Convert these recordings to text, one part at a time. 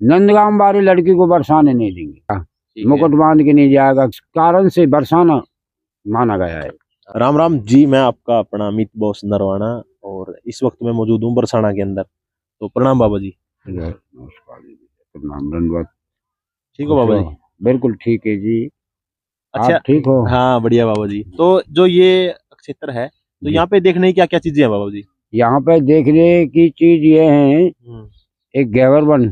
नंदगांव वाले लड़की को बरसाने नहीं देंगे, मुकुट बांध के नहीं जाएगा, कारण से बरसाना माना गया है। राम राम जी, मैं आपका अपना अमित बॉस नरवाना और इस वक्त मैं मौजूद हूँ बरसाना के अंदर। तो प्रणाम बाबा जी। नमस्कार जी, प्रणाम, धन्यवाद। ठीक हो बाबा जी? बिल्कुल ठीक है जी। अच्छा, आप ठीक हो? हाँ बढ़िया बाबा जी। तो जो ये क्षेत्र है, तो यहाँ पे देखने की क्या क्या चीजें हैं बाबा जी? यहाँ पे देखने की चीज ये है, एक गैवर वन,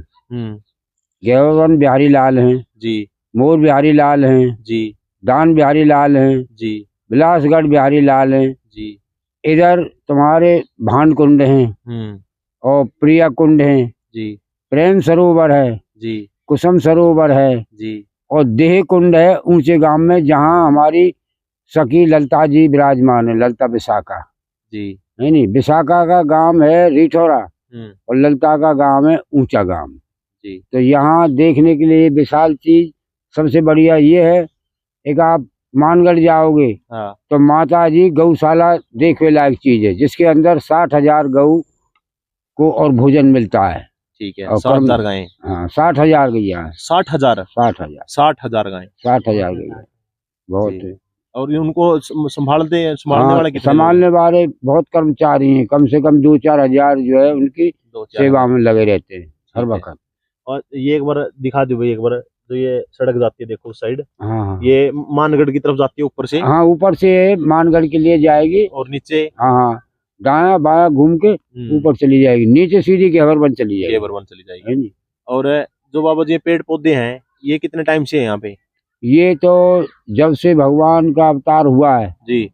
गैवर वन बिहारी लाल हैं जी, मोर बिहारी लाल हैं जी, दान बिहारी लाल हैं जी, बिलासगढ़ बिहारी लाल हैं, जी, इधर तुम्हारे भान कुंड हैं और प्रिया कुंड हैं, जी, प्रेम सरोवर है, जी, कुसुम सरोवर है जी, और देह कुंड है ऊंचे गांव में, जहाँ हमारी सखी ललता जी विराजमान है, ललता विशाखा जी, है नहीं, विशाखा का गांव है रिठौरा और ललता का गांव है ऊंचा गांव जी। तो यहाँ देखने के लिए विशाल चीज सबसे बढ़िया ये है, एक आप मानगढ़ जाओगे हाँ, तो माता जी गौशाला देखने लायक चीज है, जिसके अंदर 60,000 गऊ को और भोजन मिलता है। ठीक है। और 60,000 गायें? हाँ, 60,000 गैया, 60,000? 60,000, 60,000 गायें? 60,000 गैया, बहुत है। और ये उनको संभालने हाँ, वाले कितने संभालने वाले बहुत कर्मचारी हैं, कम से कम 2-4 हजार जो है उनकी सेवा में लगे रहते हैं हर वक्त। और ये एक बार दिखा दो भाई, एक बार जो ये सड़क जाती है देखो उस साइड, हाँ, ये मानगढ़ की तरफ जाती है ऊपर से। हाँ, ऊपर से मानगढ़ के लिए जाएगी और नीचे हाँ दाया बाया घूम के ऊपर चली जाएगी, नीचे सीधी गैवर वन चली जाएगी, गैवर वन चली जाएगी। और जो बाबा जी पेड़ पौधे हैं, ये कितने टाइम से है यहाँ पे? ये तो जब से भगवान का अवतार हुआ है जी,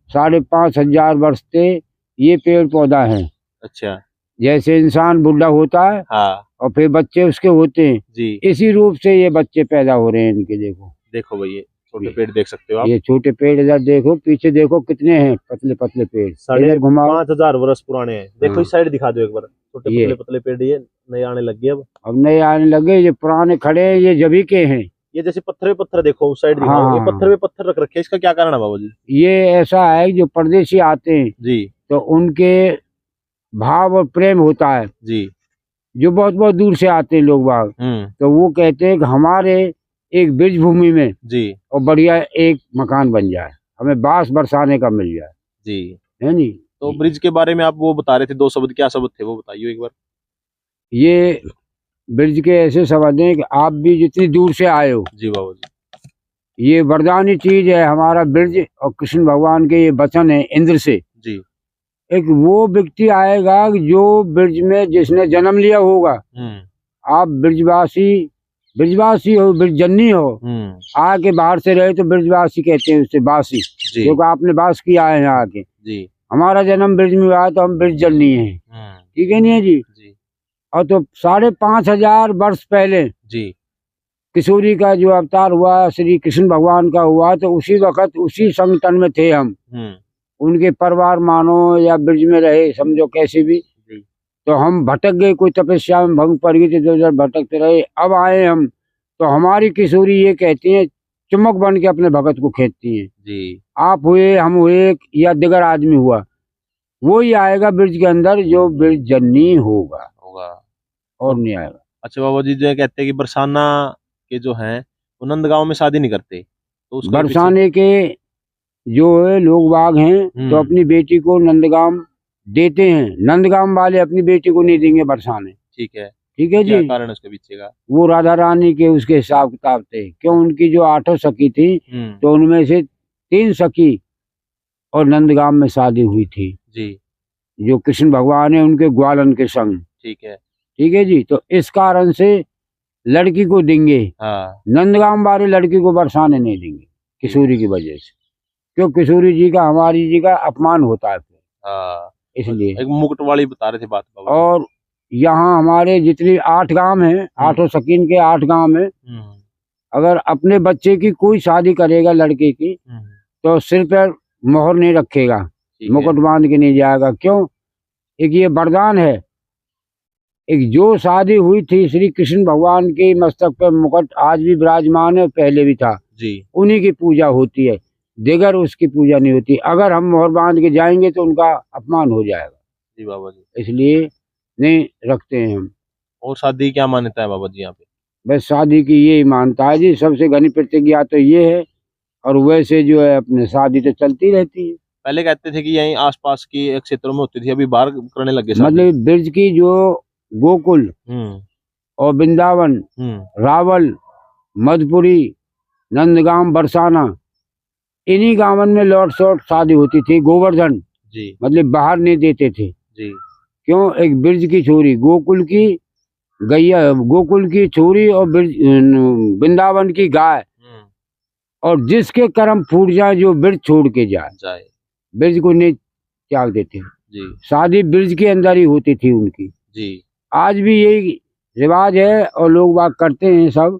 5,500 वर्ष से ये पेड़ पौधा है। अच्छा। जैसे इंसान बुढ़ा होता है हाँ, और फिर बच्चे उसके होते हैं जी, इसी रूप से ये बच्चे पैदा हो रहे हैं इनके। देखो भाई, ये छोटे पेड़ देख सकते हो आप। ये छोटे पेड़, इधर देखो पीछे देखो कितने हैं पतले पतले पेड़, इधर घुमाओ। 5,000 वर्ष पुराने हैं। देखो इस साइड दिखा दो एक बार, छोटे ये पतले पतले पेड़, ये नए आने लग गए अब नए आने लगे, ये पुराने खड़े हैं, ये जभी के हैं। ये जैसे पत्थर पे पत्थर देखो उस साइड दिखाओ। हाँ, ये पत्थर पे पत्थर रख रखे हैं, इसका क्या कारण है बाबू जी? ये ऐसा है जो परदेशी आते हैं जी, तो उनके भाव और प्रेम होता है जी, जो बहुत बहुत दूर से आते हैं लोग बाग, तो वो कहते हैं कि हमारे एक ब्रिज भूमि में जी, और बढ़िया एक मकान बन जाए, हमें बांस बरसाने का मिल जाए, जी, है नहीं। तो ब्रिज के बारे में आप वो बता रहे थे 2 शब्द, क्या शब्द थे वो बताइए एक बार। ये ब्रिज के ऐसे शब्द हैं कि आप भी जितनी दूर से आए हो, जी बाबू जी, ये वरदानी चीज है हमारा ब्रिज, और कृष्ण भगवान के ये वचन है इंद्र से। जी, एक वो व्यक्ति आएगा जो ब्रिज में जिसने जन्म लिया होगा, आप ब्रिजवासी हो, ब्रिजजन्नी हो, आके बाहर से रहे तो ब्रिजवासी कहते हैं उससे, बासी, क्योंकि आपने बास किया है यहाँ आके। जी, हमारा जन्म ब्रिज में हुआ है तो हम ब्रिजजन्नी हैं, ठीक है नहीं है जी। और तो 5,500 वर्ष पहले जी, किशोरी का जो अवतार हुआ श्री कृष्ण भगवान का हुआ, तो उसी वक्त उसी संगठन में थे हम, उनके परिवार मानो या ब्रिज में रहे, समझो कैसे भी। तो हम भटक गए, कोई तपस्या में भंग पड़ गई, तो इधर भटकते रहे, अब आए हम, तो हमारी किशोरी ये कहती है, चुमक बन के अपने भगत को खेदती है जी। आप हुए, हम हुए, या दिगर आदमी हुआ, वो ही आएगा ब्रिज के अंदर जो ब्रिज जन्नी होगा और नहीं आएगा। अच्छा बाबा जी, जो कहते हैं कि बरसाना के जो हैं वो नंदगांव में शादी नहीं करते, तो उसका बरसाने के जो है लोग बाग हैं तो अपनी बेटी को नंदगांव देते हैं, नंदगांव वाले अपनी बेटी को नहीं देंगे बरसाने। ठीक है जी। क्या कारण है उसके पीछे का? वो राधा रानी के उसके हिसाब किताब थे, क्यों उनकी जो 8 सखी थी तो उनमें से 3 सखी और नंदगांव में शादी हुई थी जी, जो कृष्ण भगवान है उनके ग्वालन के संग। ठीक है जी। तो इस कारण से लड़की को देंगे, नंदगांव वाले लड़की को बरसाने नहीं देंगे किशोरी की वजह से, क्यों किशोरी जी का हमारी जी का अपमान होता है इसलिए। एक मुकुट वाली बता रहे थे बात बाबा। और यहाँ हमारे जितनी 8 गांव हैं, 8 सकीन के 8 गांव में, अगर अपने बच्चे की कोई शादी करेगा लड़के की तो सिर पर मोहर नहीं रखेगा, मुकुट बांध के नहीं जाएगा, क्यों? एक ये वरदान है, एक जो शादी हुई थी श्री कृष्ण भगवान के मस्तक पर मुकुट आज भी विराजमान है, पहले भी था जी, उन्हीं की पूजा होती है, दिगर उसकी पूजा नहीं होती। अगर हम मोहर बांध के जाएंगे तो उनका अपमान हो जाएगा जी बाबा जी, इसलिए नहीं रखते हैं हम। और शादी क्या मान्यता है बाबा जी यहाँ पे? बस शादी की यही मानता है जी, सबसे घनी प्रतिज्ञा तो ये है। और वैसे जो है अपने शादी तो चलती रहती है। पहले कहते थे कि यहीं आसपास की क्षेत्रों में होती थी, अभी बाहर करने लगे शादी। मतलब ब्रज की जो गोकुल और वृंदावन, रावल, मधुपुरी, नंदगाम, बरसाना, इन्हीं गांवन में लौट शॉट शादी होती थी। गोवर्धन जी मतलब बाहर नहीं देते थे। जी क्यों? एक ब्रज की छोरी, गोकुल की गैया, गोकुल की छोरी और वृंदावन की गाय, और जिसके कर्म फूट जाए, जो ब्रज छोड़ के जाए, ब्रज को नहीं त्याग देते जी। शादी ब्रज के अंदर ही होती थी उनकी जी। आज भी यही रिवाज है और लोग बात करते हैं सब,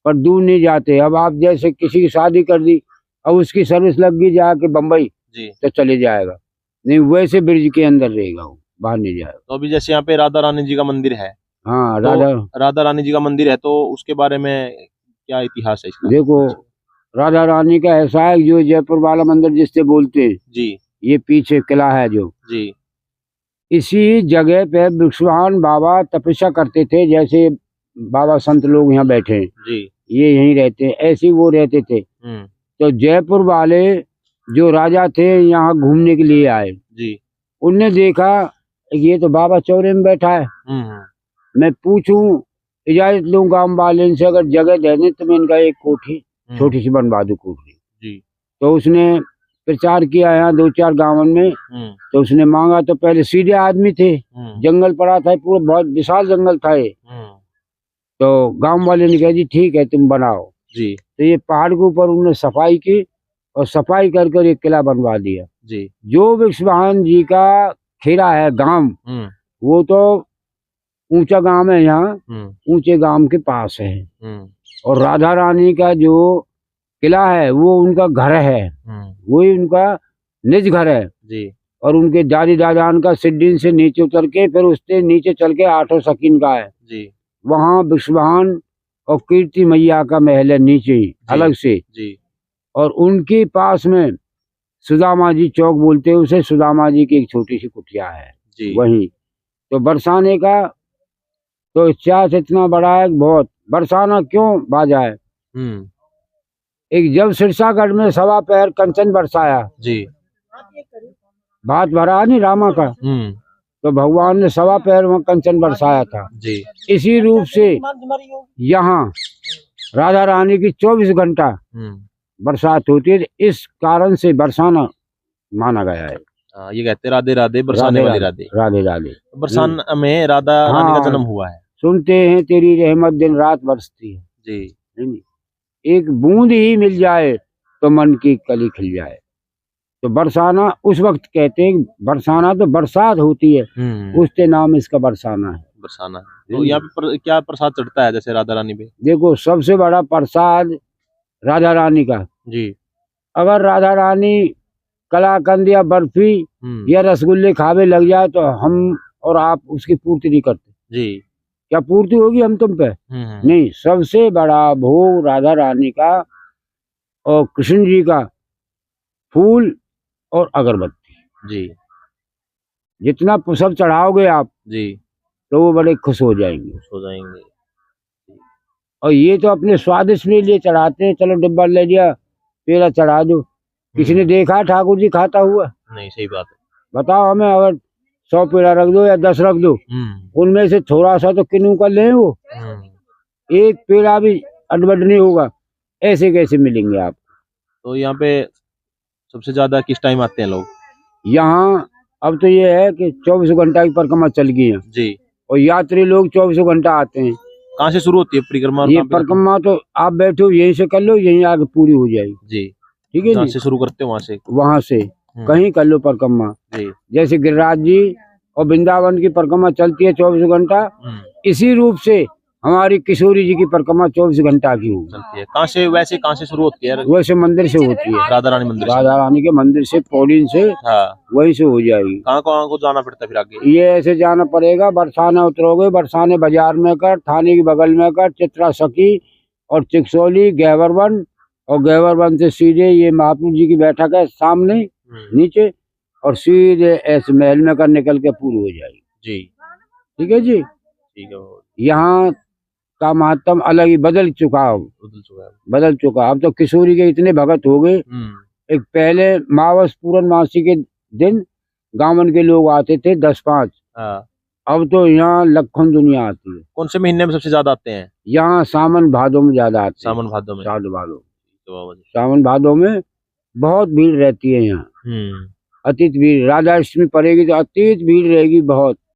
पर दूर नहीं जाते। अब आप जैसे किसी की शादी कर दी, अब उसकी सर्विस लग गई जाके बम्बई जी, तो चले जाएगा, नहीं वैसे ब्रिज के अंदर रहेगा, वो बाहर नहीं जाएगा। तो अभी जैसे यहाँ पे राधा रानी जी का मंदिर है, हाँ, तो राधा रानी जी का मंदिर है, तो उसके बारे में क्या इतिहास है इसका? देखो, राधा रानी का ऐसा है, जो जयपुर वाला मंदिर जिससे बोलते हैं जी, ये पीछे किला है जो जी, इसी जगह पे विश्वान बाबा तपस्या करते थे। जैसे बाबा संत लोग यहाँ बैठे हैं जी, ये यहीं रहते हैं, ऐसे ही वो रहते थे। तो जयपुर वाले जो राजा थे यहाँ घूमने के लिए आए जी, उनने देखा ये तो बाबा चौरे में बैठा है, मैं पूछूं इजाजत लूं गांव वाले से, अगर जगह देने तो मैं इनका एक कोठी छोटी सी बनवा दूं कोठी जी। तो उसने प्रचार किया यहाँ 2-4 गांव में, तो उसने मांगा, तो पहले सीधे आदमी थे, जंगल पड़ा था पूरा, बहुत विशाल जंगल था ये। तो गांव वाले ने कहा जी ठीक है तुम बनाओ जी। तो ये पहाड़ के ऊपर उन्होंने सफाई की और सफाई कर एक किला बनवा दिया जी। जो विश्वान जी का खेरा है गांव, वो तो ऊंचा गांव है, यहाँ ऊंचे गांव के पास है। और राधा रानी का जो किला है वो उनका घर है, वही उनका निज घर है जी। और उनके दादी दादान का सिड्डीन से नीचे उतर के, फिर उससे नीचे चल के 8 सकीन का है जी। वहाँ विश्वान और कीर्ति मैया का महल है नीचे ही अलग से जी। और उनके पास में सुदामा जी चौक बोलते हैं उसे, सुदामा जी की एक छोटी सी कुटिया है जी। वहीं तो बरसाने का तो इतिहास इतना बड़ा है, बहुत। बरसाना क्यों बाजा है? एक जब सिरसागढ़ में 1.25 पैर कंचन बरसाया जी, भात भरा नहीं रामा का, तो भगवान ने 1.25 पैर में कंचन बरसाया था जी। इसी रूप से यहाँ राधा रानी की 24 घंटा बरसात होती है, इस कारण से बरसाना माना गया है। ये कहते राधे राधे बरसाने वाली राधे, राधे राधे। बरसाना में राधा रानी का जन्म हुआ है। सुनते हैं तेरी रहमत दिन रात बरसती है जी, एक बूंद ही मिल जाए तो मन की कली खिल जाए। तो बरसाना उस वक्त कहते हैं, बरसाना तो बरसात होती है, उसके नाम इसका बरसाना है। बरसाना तो यहाँ पे क्या प्रसाद चढ़ता है जैसे राधा रानी पे? देखो, सबसे बड़ा प्रसाद राधा रानी का जी, अगर राधा रानी कलाकंद या बर्फी या रसगुल्ले खावे लग जाए तो हम और आप उसकी पूर्ति नहीं करते जी। क्या पूर्ति होगी हम तुम पे? नहीं, सबसे बड़ा भोग राधा रानी का और कृष्ण जी का फूल और अगरबत्ती जी। जितना सब चढ़ाओगे आप जी, तो वो बड़े खुश हो जाएंगे। और ये तो अपने स्वादिष्ट के लिए चढ़ाते हैं, चलो डिब्बा ले लिया, पेड़ा चढ़ा दो। किसी ने देखा ठाकुर जी खाता हुआ? नहीं, सही बात है। बताओ हमें, अगर 100 पेड़ा रख दो या 10 रख दो, उनमें से थोड़ा सा तो किन्नू कर ले, वो एक पेड़ा भी अडबड नहीं होगा, ऐसे कैसे मिलेंगे आप? तो यहाँ पे सबसे ज्यादा किस टाइम आते हैं लोग यहाँ? अब तो ये है कि 24 घंटा की परिक्रमा चल गई है जी, और यात्री लोग 24 घंटा आते हैं। कहाँ से शुरू होती है परिक्रमा? ये परिक्रमा तो आप बैठो यहीं से कर लो, यहीं आके पूरी हो जाएगी जी, ठीक है। जहाँ से शुरू करते हो वहाँ से कहीं कर लो परिक्रमा जी। जैसे गिरिराज जी और वृंदावन की परिक्रमा चलती है 24 घंटा, इसी रूप से हमारी किशोरी जी की परिक्रमा 24 घंटा की चलती है। कहाँ से शुरू होती है? वैसे मंदिर से होती है, राधा रानी मंदिर, राधा रानी के मंदिर से पौड़ीन से, हाँ, वहीं से हो जाएगी। कहाँ को जाना पड़ता है फिर आगे? ये ऐसे जाना पड़ेगा, बरसाना उतरोगे, बरसाने बाजार में कर, थाने के बगल में कर, चित्रा सखी और चिकसोली, गैवरवन, और गैवरवन से सीधे ये महापुर जी की बैठक है सामने नीचे, और सीधे ऐसे महल में कर निकल के पूरी हो जाएगी जी, ठीक है जी। ठीक है बाबा, यहाँ का महत्व अलग ही बदल चुका अब, बदल चुका है। बदल चुका। अब तो किशोरी के इतने भगत हो गए। एक पहले मावस पूर्णमासी के दिन गांवन के लोग आते थे 10-5, हाँ। अब तो यहाँ लाखों दुनिया आती है। कौन से महीने में सबसे ज्यादा आते हैं? यहाँ सावन भादो में ज्यादा आते हैं। सावन भादो में। सावन भादो, तो बाबा जी। सावन भादो में बहुत भीड़ रहती है यहाँ, अतीत भीड़। राधा अष्टमी पड़ेगी तो अतीत भीड़ रहेगी बहुत।